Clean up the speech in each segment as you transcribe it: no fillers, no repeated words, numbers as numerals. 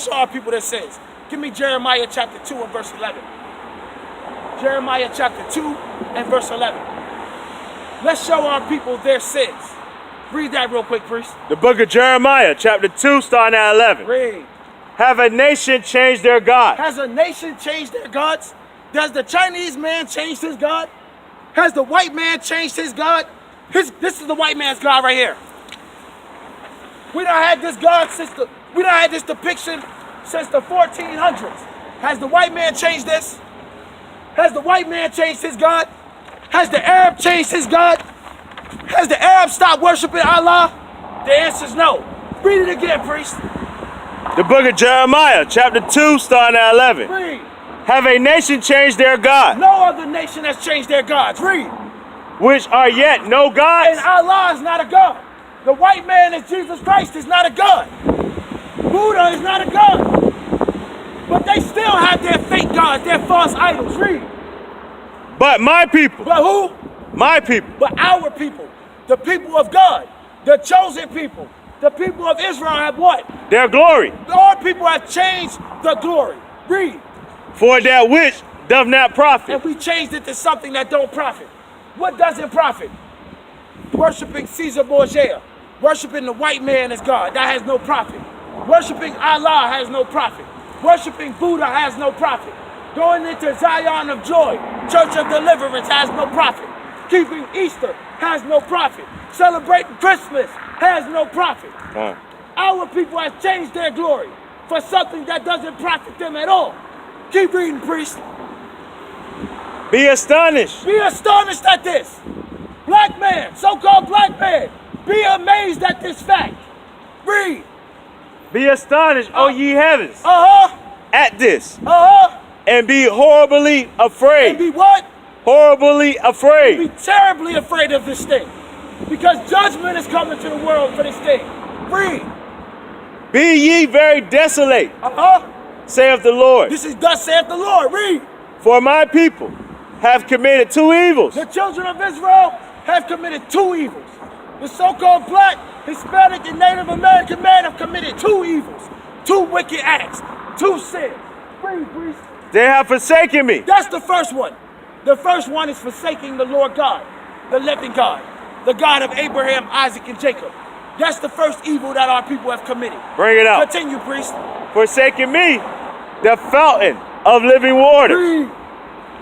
show our people their sins. Give me Jeremiah chapter 2 and verse 11. Jeremiah chapter 2 and verse 11. Let's show our people their sins. Read that real quick, priest. The book of Jeremiah, chapter 2, starting at 11. Read. Have a nation changed their God? Has a nation changed their gods? Does the Chinese man change his God? Has the white man changed his God? This is the white man's God right here. We done had this God we done had this depiction since the 1400s. Has the white man changed this? Has the white man changed his God? Has the Arab changed his God? Has the Arab stopped worshiping Allah? The answer is no. Read it again, priest. The book of Jeremiah, chapter 2, starting at 11. Read. Have a nation changed their God? No other nation has changed their gods. Read. Which are yet no And gods? Allah is not a God. The white man is Jesus Christ is not a God. Buddha is not a God. But they still have their fake gods, their false idols. Read. But my people. But who? My people. But our people. The people of God. The chosen people. The people of Israel have what? Their glory. Our people have changed the glory. Read. For that which doth not profit. And we changed it to something that don't profit. What doesn't profit? Worshipping Caesar Borgia. Worshipping the white man as God. That has no profit. Worshipping Allah has no profit. Worshipping Buddha has no profit. Going into Zion of Joy, Church of Deliverance has no profit. Keeping Easter has no profit. Celebrating Christmas has no profit. Our people have changed their glory for something that doesn't profit them at all. Keep reading, priest. Be astonished. Be astonished at this. Black man, so-called black man, be amazed at this fact. Read. Be astonished, O ye heavens, at this, and be horribly And afraid. be what? Horribly afraid. Be terribly afraid of this thing. Because judgment is coming to the world for this thing. Read. Be ye very desolate, saith the Lord. This is thus saith the Lord. Read. For my people have committed two evils. The children of Israel have committed two evils. The so-called black, Hispanic, and Native American man have committed two evils. Two wicked acts. Two sins. Read, priest. They have forsaken me. That's the first one. The first one is forsaking the Lord God, the living God, the God of Abraham, Isaac, and Jacob. That's the first evil that our people have committed. Bring it out. Continue, priest. Forsaken me, the fountain of living waters, Read.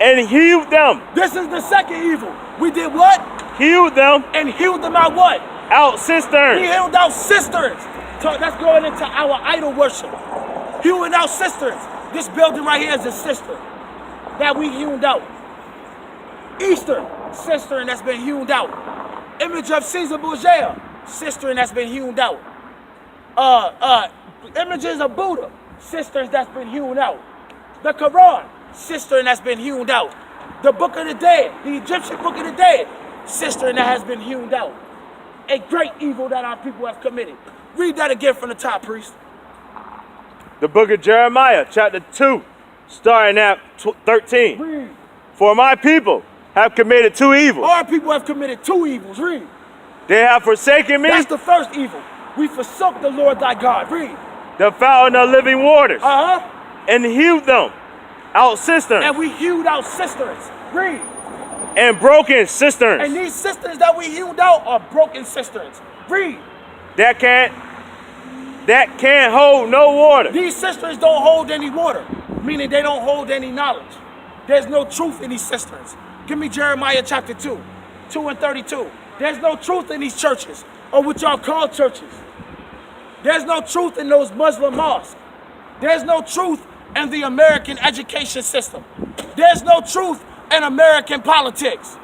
and healed them. This is the second evil. We did what? Healed them And healed them out what? out We cisterns. healed out cisterns. So that's going into our idol worship. Hewing out cisterns. This building right here is a cistern that we hewn out. Easter, cistern that's been hewn out. Image of Caesar Borgia, cistern that's been hewn out. Images of Buddha, cisterns that's been hewn out. The Quran, cistern that's been hewn out. The Book of the Dead, the Egyptian Book of the Dead, cistern that has been hewn out. A great evil that our people have committed. Read that again from the top, priest. The book of Jeremiah, chapter 2, starting at 13. Read. For my people have committed two evils. Our people have committed two evils. Read. They have forsaken me, That's the first evil. We forsook the Lord thy God. Read. the fountain of living waters, and healed them out cisterns. And we hewed out cisterns. Read. And broken cisterns. And these cisterns that we hewed out are broken cisterns. Read. That can't hold no water. These cisterns don't hold any water, meaning they don't hold any knowledge. There's no truth in these cisterns. Give me Jeremiah chapter 2, 2 and 32. There's no truth in these churches, or what y'all call churches. There's no truth in those Muslim mosques. There's no truth in the American education system. There's no truth in American politics.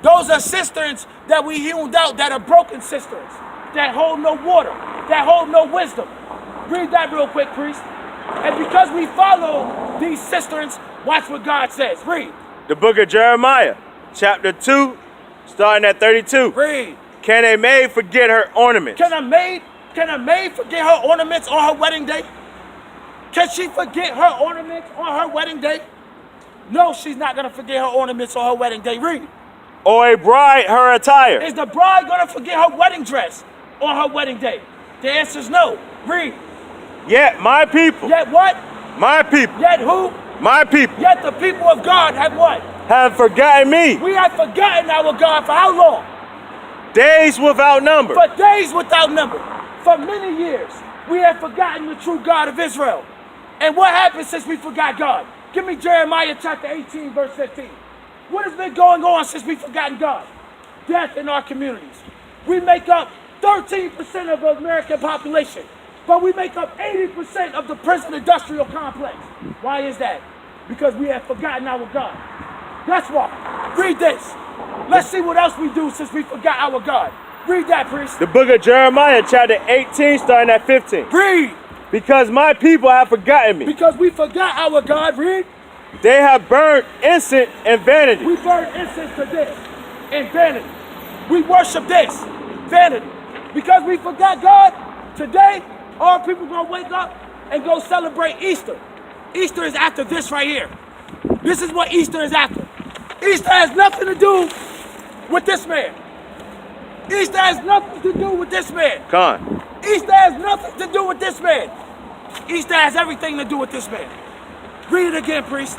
Those are cisterns that we hewed out that are broken cisterns, that hold no water, that hold no wisdom. Read that real quick, priest. And because we follow these cisterns, watch what God says. Read. The book of Jeremiah, chapter 2, starting at 32. Read. Can a maid forget her ornaments? Can a maid forget her ornaments on her wedding day? Can she forget her ornaments on her wedding day? No, she's not going to forget her ornaments on her wedding day. Read. Or a bride her attire? Is the bride going to forget her wedding dress on her wedding day? The answer is no. Read. Yet my people, Yet what? my people, Yet who? my people Yet the people of God have what? have forgotten me. We have forgotten our God for how long? Days without number. For days without number. For many years, we have forgotten the true God of Israel. And what happened since we forgot God? Give me Jeremiah chapter 18, verse 15. What has been going on since we've forgotten God? Death in our communities. We make up 13% of the American population, but we make up 80% of the prison industrial complex. Why is that? Because we have forgotten our God. That's why. Read this. Let's see what else we do since we forgot our God. Read that, priest. The book of Jeremiah, chapter 18, starting at 15. Read. Because my people have forgotten me. Because we forgot our God. Read. They have burned incense and vanity. We burn incense to this and vanity. We worship this, vanity. Because we forgot God, today, all people gonna wake up and go celebrate Easter. Easter is after this right here. This is what Easter is after. Easter has nothing to do with this man. Easter has nothing to do with this man. Con. Easter has nothing to do with this man. Easter has everything to do with this man. Read it again, priest.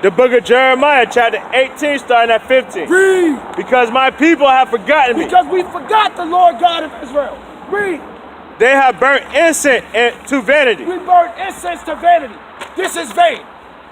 The book of Jeremiah, chapter 18, starting at 15. Read. Because my people have forgotten me. Because we forgot the Lord God of Israel. Read. They have burnt incense to vanity. We burn incense to vanity. This is vain.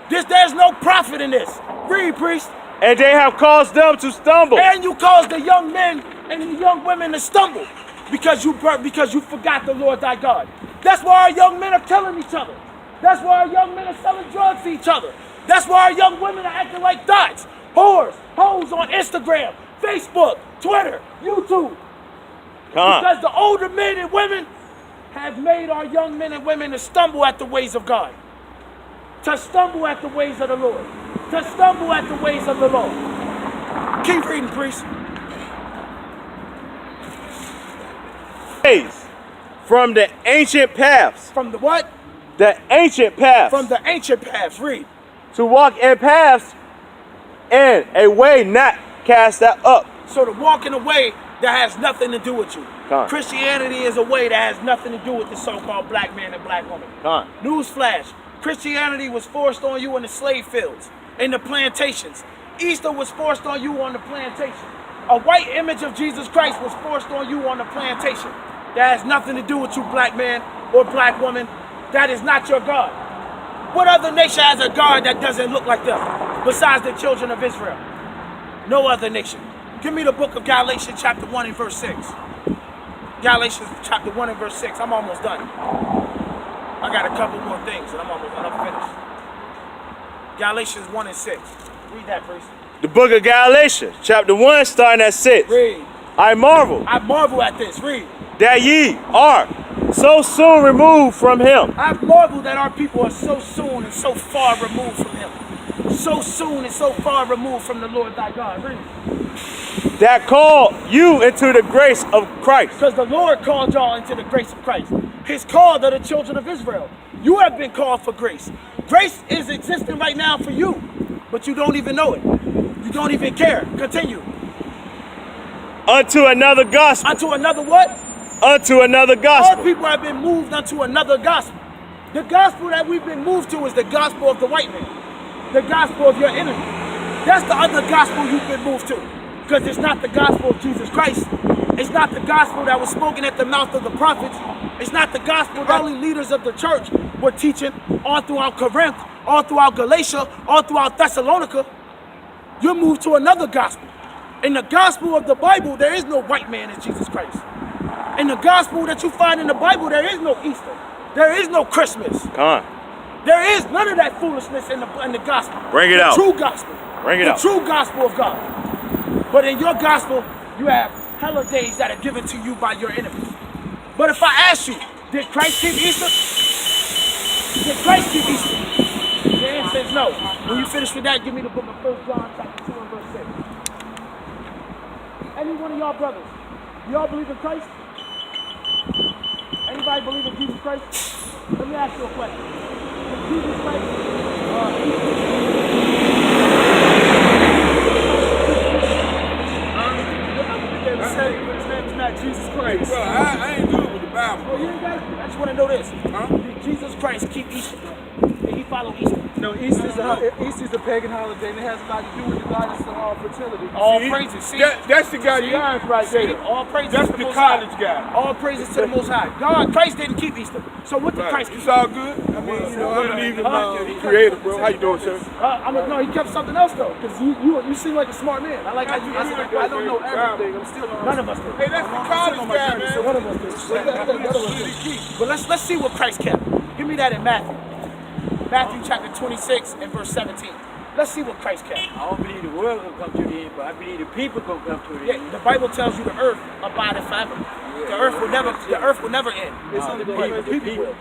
There's no profit in this. Read, priest. And they have caused them to stumble. And you caused the young men and the young women to stumble because you forgot the Lord thy God. That's why our young men are killing each other. That's why our young men are selling drugs to each other. That's why our young women are acting like dots, whores, hoes on Instagram, Facebook, Twitter, YouTube. Con. Because the older men and women have made our young men and women to stumble at the ways of God. To stumble at the ways of the Lord. To stumble at the ways of the Lord. Keep reading, priest. From the ancient paths. From the what? The ancient paths. From the ancient paths. Read. To walk in paths in a way not cast that up. So to walk in a way that has nothing to do with you. Con. Christianity is a way that has nothing to do with the so-called black man and black woman. Con. Newsflash. Christianity was forced on you in the slave fields, in the plantations. Easter was forced on you on the plantation. A white image of Jesus Christ was forced on you on the plantation. That has nothing to do with you, black man or black woman. That is not your God. What other nation has a God that doesn't look like them besides the children of Israel? No other nation. Give me the book of Galatians chapter 1 and verse 6. Galatians chapter 1 and verse 6. I'm almost done. I got a couple more things and I'm finished. Galatians 1 and 6. Read that, priest. The book of Galatians, chapter 1, starting at 6. Read. I marvel at this. Read. that ye are so soon removed from him. I marvel that our people are so soon and so far removed from him. So soon and so far removed from the Lord thy God. Read. That call you into the grace of Christ. Because the Lord called y'all into the grace of Christ. His call to the children of Israel. You have been called for grace. Grace is existing right now for you, but you don't even know it. You don't even care. Continue. Unto another gospel. Unto another what? Unto another All gospel. people have been moved unto another gospel. The gospel that we've been moved to is the gospel of the white man. The gospel of your enemy. That's the other gospel you've been moved to. Because it's not the gospel of Jesus Christ. It's not the gospel that was spoken at the mouth of the prophets. It's not the gospel that early leaders of the church were teaching all throughout Corinth, all throughout Galatia, all throughout Thessalonica. You're moved to another gospel. In the gospel of the Bible, there is no white man in Jesus Christ. In the gospel that you find in the Bible, there is no Easter. There is no Christmas. Come on. There is none of that foolishness in the gospel. Bring it out. The true gospel. Bring it the out. true gospel of God. But in your gospel, you have holidays that are given to you by your enemies. But if I ask you, did Christ keep Easter? Did Christ keep Easter? The answer is no. When you finish with that, give me the book of 1 John chapter 2 and verse 6. Any one of y'all brothers, y'all believe in Christ? Anybody believe in Jesus Christ? Let me ask you a question. Is Jesus Christ it's not Jesus Christ. Bro, I ain't good with the Bible. Well, you ain't got it. I just want to know this. Huh? Did Jesus Did he follow Easter? No, Easter's a pagan holiday, and it has a lot to do with the goddess of fertility. All See? praises. See? That's the guy Giannis right See? there. All praises That's to the the Most college High. guy. All praises to the Most High. God, Christ didn't keep Easter. So what did Right. Christ keep? It's all good. I mean, you know, I believe in creator, bro. How you doing, sir? No, he kept something else though, because you seem like a smart man. I like how you. I don't know everything. I'm still None of us do. Hey, that's the college guy, man. None of us do. But let's see what Christ kept. Give me that in Matthew. Matthew chapter 26 and verse 17. Let's see what Christ kept. I don't believe the world gonna come to the end, but I believe the people gonna come to the Yeah, end. the Bible tells you the earth abideth forever. The earth will never end. It's only the people will.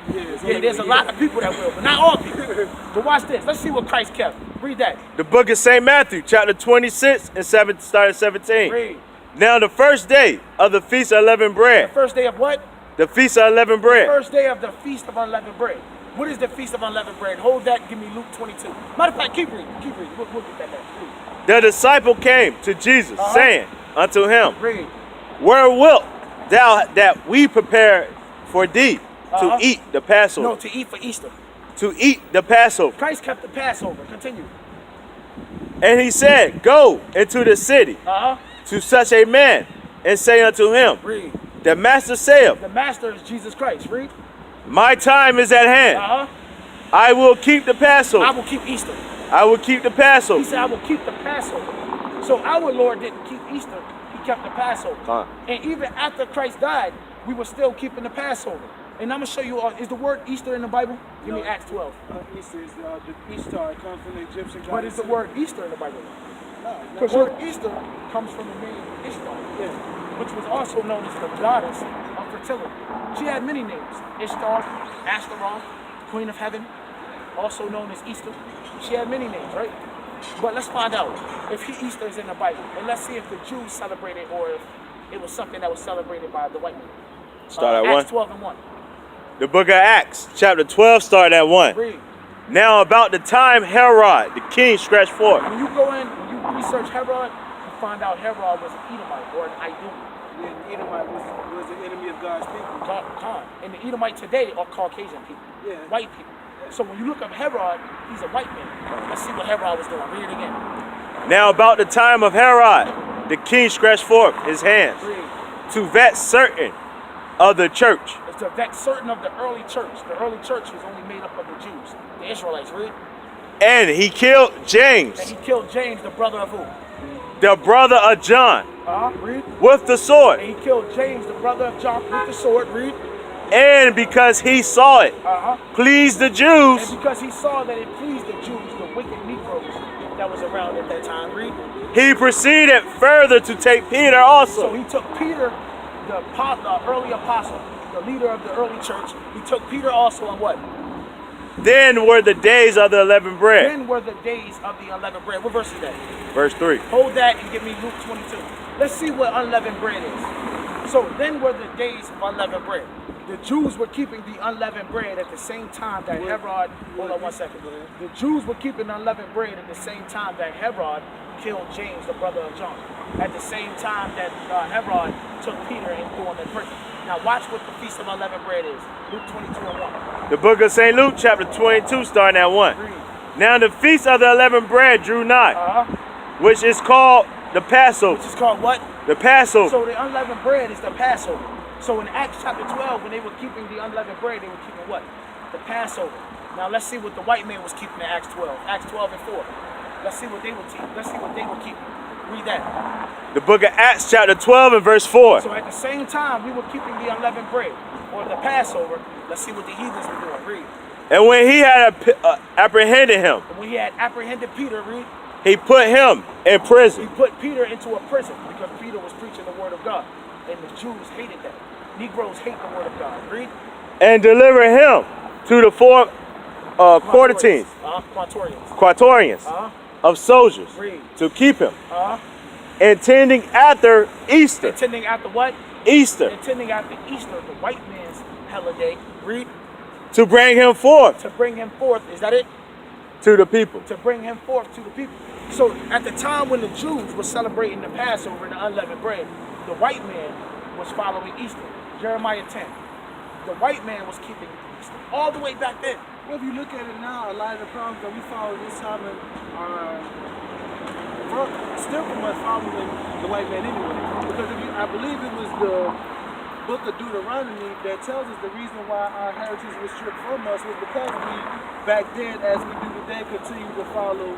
Yeah, there's a lot of people that will, but not all people. But watch this. Let's see what Christ kept. Read that. The book of St. Matthew, chapter 26 and start at 17. Read. Now the first day of the Feast of Unleavened The Bread. first day of what? The Feast of Unleavened Bread. First day of the Feast of Unleavened Bread. What is the Feast of Unleavened Bread? Hold that. Give me Luke 22. Matter of fact, keep reading. Keep reading. We'll get that back. The disciple came to Jesus, saying unto him, Read. Where wilt thou that we prepare for thee to eat the Passover? No, to eat for Easter. To eat the Passover. Christ kept the Passover. Continue. And he said, Go into the city to such a man, and say unto him, Read. The master saith, The master is Jesus Christ. Read. My time is at hand. I will keep the I Passover. will keep Easter. I will keep the He Passover. said, I will keep the Passover. So our Lord didn't keep Easter. He kept the Passover. And even after Christ died, we were still keeping the Passover. And I'm going to show you, is the word Easter in the Bible? Give me Acts 12. Easter is the Easter. It comes from the Egyptian goddess. But is the word Easter in the Bible? No, Because the word Easter comes from the name Ishtar, which was also known as the goddess of fertility. She had many names. Ishtar, Ashtaroth, Queen of Heaven, also known as Easter. She had many names, right? But let's find out if Easter is in the Bible. And let's see if the Jews celebrated or if it was something that was celebrated by the white man. Start at 1. Acts 12 and 1. The book of Acts, chapter 12, start at 1. Read. Now about the time Herod, the king, stretched forth. When you go in, when you research Herod, you find out Herod was an Edomite or an Idumea. The Edomite was the enemy of God's people. And the Edomite today are Caucasian people, white people. So when you look up Herod, he's a white man. Let's see what Herod was doing. Read it again. Now about the time of Herod, the king stretched forth his hands Read. to vex certain of the church. It's to vex certain of the early church. The early church was only made up of the Jews, the Israelites. Read. And he killed James, And he killed James, the brother of who? the brother of John, Read. with the sword. And he killed James, the brother of John, with the sword. Read. And because he saw it pleased the And Jews, because he saw that it pleased the Jews, the wicked Negroes that was around at that time. Read. he proceeded further to take Peter So also. he took Peter, the early apostle, the leader of the early church. He took Peter also and what? Then were the days of the unleavened bread. Then were the days of the unleavened bread. What verse is that? Verse 3. Hold that and give me Luke 22. Let's see what unleavened bread is. So then were the days of unleavened bread. The Jews were keeping the unleavened bread at the same time that Herod, hold on 1 second. The Jews were keeping unleavened bread at the same time that Herod killed James, the brother of John. At the same time that Herod took Peter and threw him in prison. Now watch what the Feast of Unleavened Bread is. Luke 22 and 1. The book of St. Luke, chapter 22, starting at 1. Read. Now the feast of the unleavened bread drew nigh, which is called the Passover. Which is called what? The Passover. So the unleavened bread is the Passover. So in Acts chapter 12, when they were keeping the unleavened bread, they were keeping what? The Passover. Now let's see what the white man was keeping in Acts 12. Acts 12 and 4. Let's see what they were keeping. Let's see what they were keeping. Read that. The book of Acts, chapter 12 and verse 4. So at the same time, we were keeping the unleavened bread, or the Passover. Let's see what the heathens were doing. Read. And when he had apprehended him, And when he had apprehended Peter, read, he put him in he prison. put Peter into a prison because Peter was preaching the word of God. And the Jews hated that. Negroes hate the word of God. Read. And delivered him to the four quartines, quatorians of soldiers Read. to keep him, intending after Easter. Intending after what? Easter, Intending after Easter, the white man's holiday. Read. to bring him forth To bring him forth. Is that it? to the people. To bring him forth to the people. So at the time when the Jews were celebrating the Passover and the unleavened bread, the white man was following Easter. Jeremiah 10. The white man was keeping Easter all the way back then. Well, if you look at it now, a lot of the problems that we follow this time are still pretty much following the white man anyway. Because I believe it was the book of Deuteronomy that tells us the reason why our heritage was stripped from us was because we, back then, as we do today, continue to follow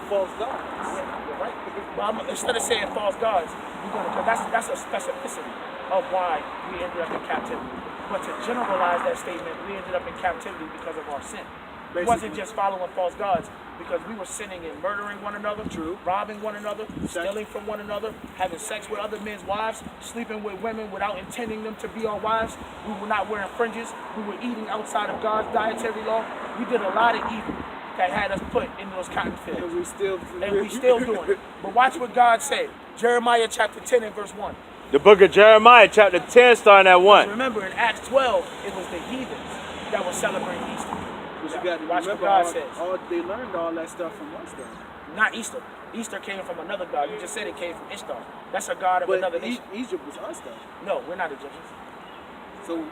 false gods. You're right. Well, instead of saying false gods, because that's a specificity of why we ended up in captivity. But to generalize that statement, we ended up in captivity because of our sin. It wasn't just following false gods, because we were sinning and murdering one another, robbing one another, stealing from one another, having sex with other men's wives, sleeping with women without intending them to be our wives. We were not wearing fringes. We were eating outside of God's dietary law. We did a lot of evil that had us put in those cotton fields. And we still doing it. But watch what God said. Jeremiah chapter 10 and verse 1. The book of Jeremiah, chapter 10, starting at 1. Remember, in Acts 12, it was the heathens that were celebrating Easter. But you got to Watch what remember, God says. they learned all that stuff from us, though. Not Easter. Easter came from another god. You just said it came from Ishtar. That's a god of But another nation. Egypt was us, though. No, we're not Egyptians. So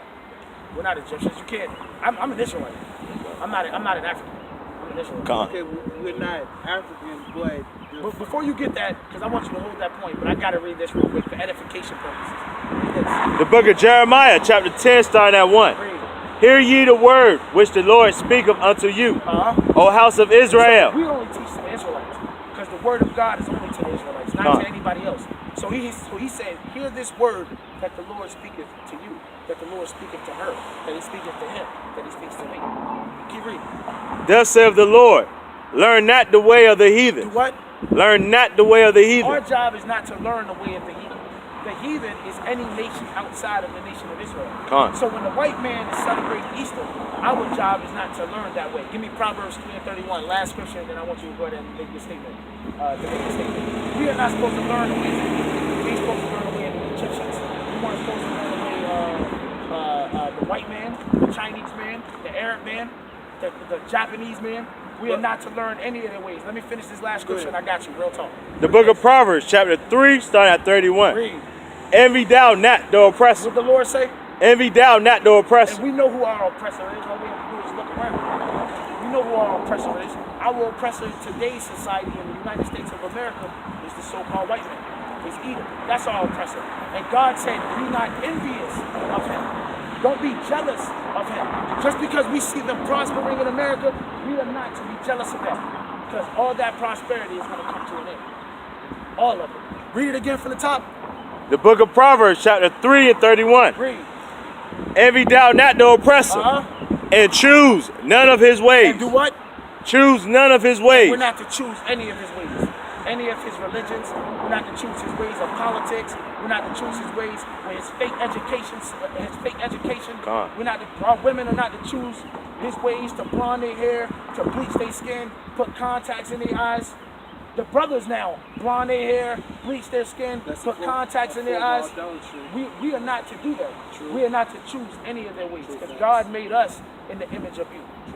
We're not Egyptians. You can't. I'm an Israelite. I'm not an African. I'm an Israelite. Come on. okay, we're not African, but But before you get that, because I want you to hold that point, but I got to read this real quick for edification purposes. Read this. The book of Jeremiah, chapter 10, starting at 1. Read. Hear ye the word which the Lord speaketh unto you, O house of Israel. We only teach to the Israelites, because the word of God is only to the Israelites, not to anybody else. So he said, hear this word that the Lord speaketh to you, that the Lord speaketh to her, that he speaketh to him, that he speaks to me. Keep reading. Thus saith the Lord, learn not the way of the heathen. Do what? Learn not the way of the heathen. Our job is not to learn the way of the heathen. The heathen is any nation outside of the nation of Israel. Come. So when the white man is celebrating Easter, our job is not to learn that way. Give me Proverbs 3 and 31, last scripture, and then I want you to go ahead and make your statement. We are not supposed to learn the way of the heathen. We ain't supposed to learn the way of the Egyptians. We weren't supposed to learn the way of the white man, the Chinese man, the Arab man, the Japanese man. We are not to learn any of their ways. Let me finish this last scripture and I got you. Real talk. The book of Proverbs, chapter 3, starting at 31. Read. Envy thou not the oppressor. What the Lord say? Envy thou not the And oppressor. we know who our oppressor is. All we have to do is look around. We know who our oppressor is. Our oppressor in today's society in the United States of America is the so-called white man. It's Edom. That's our oppressor. And God said, be not envious of him. Don't be jealous of him. Just because we see them prospering in America, we are not to be jealous of that. Because all that prosperity is going to come to an end. All of it. Read it again from the top. The book of Proverbs, chapter 3 and 31. Read. Envy thou not the oppressor, and choose none of his ways. And do what? Choose none of his ways. We're not to choose any of his ways, any of his religions. We're not to choose his ways of politics. We're not to choose his ways with his fake education. We're not to, our women are not to choose his ways to blonde their hair, to bleach their skin, put contacts in their eyes. The brothers now blonde their hair, bleach their skin, put contacts in their eyes. We are not to do that. We are not to choose any of their ways, because God made us in the image of you.